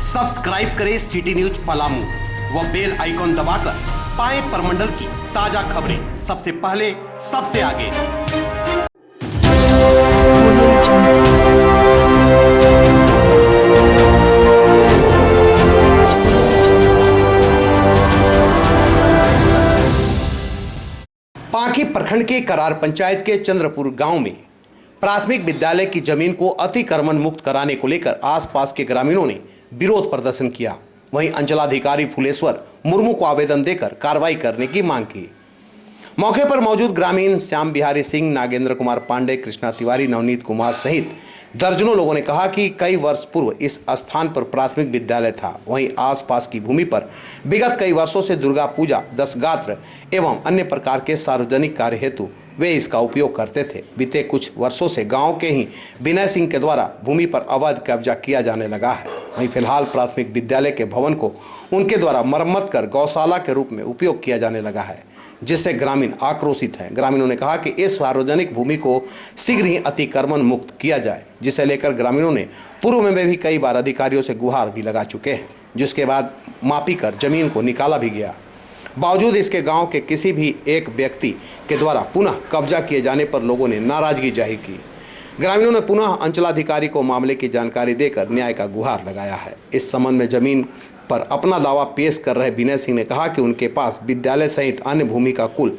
Subscribe करें city news Palamu व bell icon दबाकर पाएं परमंडल की ताजा खबरें सबसे पहले सबसे आगे। पांकी प्रखंड के करार पंचायत के चंद्रपुर गांव में प्राथमिक विद्यालय की जमीन को अतिक्रमण मुक्त कराने को लेकर आसपास के ग्रामीणों ने विरोध प्रदर्शन किया। वहीं अंचलाधिकारी फुलेश्वर मुर्मू को आवेदन देकर कार्रवाई करने की मांग की। मौके पर मौजूद ग्रामीण श्याम बिहारी सिंह, नागेंद्र कुमार पांडे, कृष्णा तिवारी, नवनीत कुमार सहित दर्जनों लोगों ने कहा कि कई वर्ष पूर्व इस स्थान पर प्राथमिक विद्यालय था। वहीं आसपास की भूमि पर विगत कई वर्षों से दुर्गा पूजा, दशगात्र एवं अन्य प्रकार के सार्वजनिक कार्य हेतु वे इसका उपयोग करते थे। बीते कुछ वर्षों से गांव के ही विनय सिंह के द्वारा भूमि पर अवैध कब्जा किया जाने लगा है। वहीं फिलहाल प्राथमिक विद्यालय के भवन को उनके द्वारा मरम्मत कर गौशाला के रूप में उपयोग किया जाने लगा है, जिससे ग्रामीण आक्रोशित हैं। ग्रामीणों ने कहा कि इस सार्वजनिक भूमि को शीघ्र ही अतिक्रमण मुक्त किया जाए, जिसे लेकर ग्रामीणों ने पूर्व में भी कई बार अधिकारियों से गुहार भी लगा चुके हैं, जिसके बाद मापी कर जमीन को निकाला भी गया। बावजूद इसके गांव के किसी भी एक व्यक्ति के द्वारा पुनः कब्जा किए जाने पर लोगों ने नाराजगी जाहिर की। ग्रामीणों ने पुनः अंचलाधिकारी को मामले की जानकारी देकर न्याय का गुहार लगाया है। इस संबंध में जमीन पर अपना दावा पेश कर रहे विनय सिंह ने कहा कि उनके पास विद्यालय सहित अन्य भूमि का कुल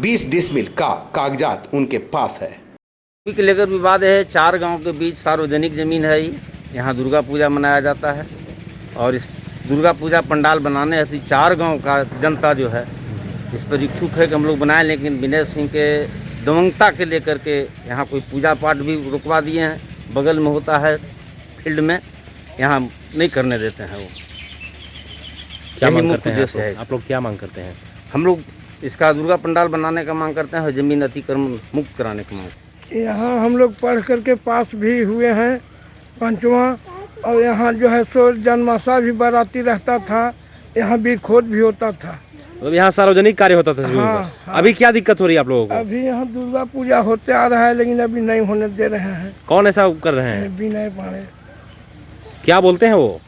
20 डिसमिल का कागजात उनके पास है। के लेकर विवाद है। 4 गांव के बीच सार्वजनिक जमीन है। यहाँ दुर्गा पूजा मनाया जाता है और इस दुर्गा पूजा पंडाल बनाने हेतु 4 गांव का जनता जो है इस पर इच्छुक है कि हम लोग बनाएं, लेकिन विनय सिंह के दमंगता के लेकर के यहाँ कोई पूजा पाठ भी रुकवा दिए हैं। बगल में होता है फील्ड में, यहाँ नहीं करने देते हैं। वो क्या मांग करते हैं आप लोग? क्या मांग करते हैं? हम लोग इसका दुर्गा पंडाल बनाने का मांग करते हैं और ज़मीन अतिक्रमण मुक्त कराने का मांग। यहाँ हम लोग पढ़ करके पास भी हुए हैं 5वां, और यहाँ जो है सो जन्माशा भी बाराती रहता था, यहाँ भी खोद भी होता था। तो यहाँ सार्वजनिक कार्य होता था। हाँ। अभी क्या दिक्कत हो रही है आप लोगों को? अभी यहाँ दुर्गा पूजा होते आ रहा है, लेकिन अभी नहीं होने दे रहे हैं। कौन ऐसा कर रहे हैं? विनय पांडे। क्या बोलते हैं वो?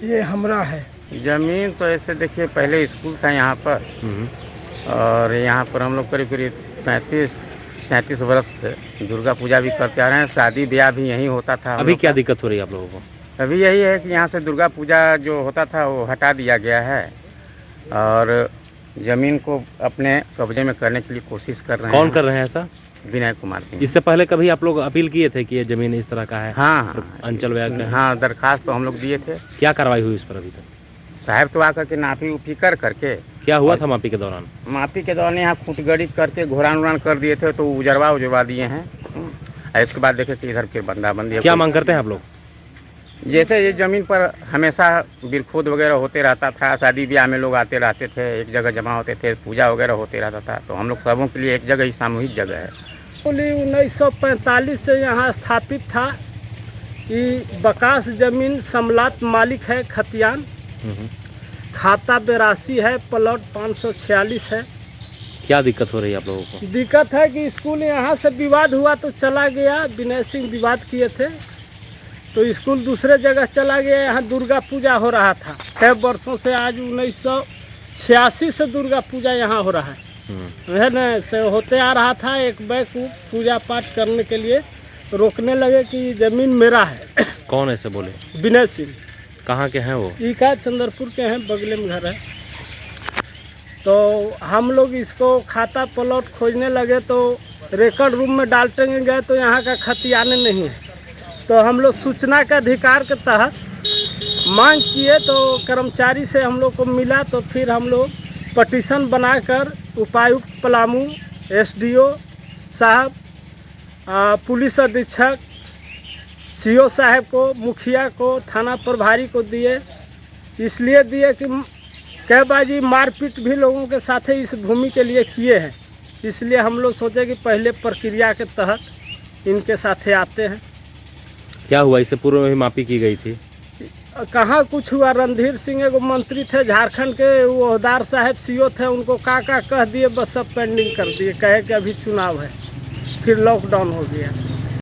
ये हमरा है जमीन। तो ऐसे देखिए, पहले स्कूल था यहाँ पर और यहाँ पर हम लोग करीब 35-37 वर्ष से दुर्गा पूजा भी करते आ रहे हैं। शादी ब्याह भी यहीं होता था। अभी क्या दिक्कत हो रही है आप लोगों को? अभी यही है कि यहाँ से दुर्गा पूजा जो होता था वो हटा दिया गया है और ज़मीन को अपने कब्जे में करने के लिए कोशिश कर रहे हैं। कौन कर रहे हैं ऐसा? विनय कुमार सिंह। इससे पहले कभी आप लोग अपील किए थे कि ये ज़मीन इस तरह का है? हाँ, अंचल विभाग में? हाँ, दरखास्त तो हम लोग दिए थे। क्या कार्रवाई हुई इस पर अभी तक? साहब तो आकर के नापी उपी करके। क्या हुआ था मापी के दौरान? मापी के दौरान यहाँ खुटगड़ी करके घोरान उड़ान कर दिए थे, तो उजरवा दिए हैं। इसके बाद देखे कि इधर फिर बंदी। क्या मांग करते हैं आप लोग? जैसे ये ज़मीन पर हमेशा बिरखोद वगैरह होते रहता था, शादी ब्याह में लोग आते रहते थे, एक जगह जमा होते थे, पूजा वगैरह होते रहता था, तो हम लोग सबों के लिए एक जगह ही सामूहिक जगह है। 1945 से यहाँ स्थापित था। ये बकास जमीन समलात मालिक है खतियान। खाता 82 है, प्लॉट 546 है। क्या दिक्कत हो रही है आप लोगों को? दिक्कत है कि स्कूल यहाँ से विवाद हुआ तो चला गया। विनय सिंह विवाद किए थे तो स्कूल दूसरे जगह चला गया। यहाँ दुर्गा पूजा हो रहा था कई वर्षों से। आज 1986 से दुर्गा पूजा यहाँ हो रहा है। है न, से होते आ रहा था। एक बैग को पूजा पाठ करने के लिए रोकने लगे कि ज़मीन मेरा है। कौन ऐसे बोले? विनय सिंह। कहाँ के हैं वो? का चंद्रपुर के हैं, बगले में घर है। तो हम लोग इसको खाता प्लॉट खोजने लगे तो रिकॉर्ड रूम में डालते गए तो यहाँ का खतियाने नहीं है। तो हम लोग सूचना के अधिकार के तहत मांग किए तो कर्मचारी से हम लोग को मिला, तो फिर हम लोग पटिशन बनाकर उपायुक्त पलामू, SDO साहब, पुलिस अधीक्षक, CO साहब को, मुखिया को, थाना प्रभारी को दिए। इसलिए दिए कि कई बाजी मारपीट भी लोगों के साथ इस भूमि के लिए किए हैं। इसलिए हम लोग सोचे कि पहले प्रक्रिया के तहत इनके साथ आते हैं। क्या हुआ? इससे पूर्व में भी मापी की गई थी? कहाँ कुछ हुआ। रणधीर सिंह एगो मंत्री थे झारखंड के, वो ओहदार साहब CO थे, उनको का कह दिए, बस सब पेंडिंग कर दिए, कहे कि अभी चुनाव है, फिर लॉकडाउन हो गया।